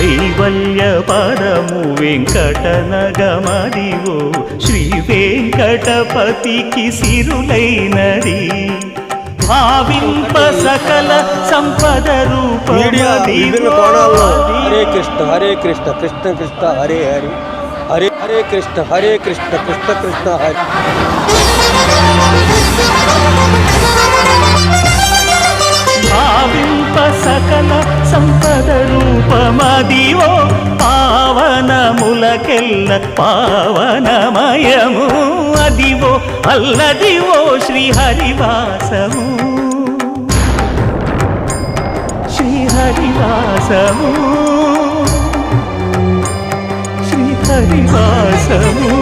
కైవల్య పదము వెంకటనగమదివో శ్రీ వెంకటపతికి సిరులైనది భావింప సకల సంపద రూపమదివో. హరే కృష్ణ హరే కృష్ణ కృష్ణ కృష్ణ హరే హరే హరే హరే కృష్ణ కృష్ణ కృష్ణ హరే. భావింప సకల సంపద రూపమదివో పావనములకెల్ల పావనమయము అదివో అల్లదివో శ్రీహరివాసము శ్రీహరివాసము శ్రీహరివాసము.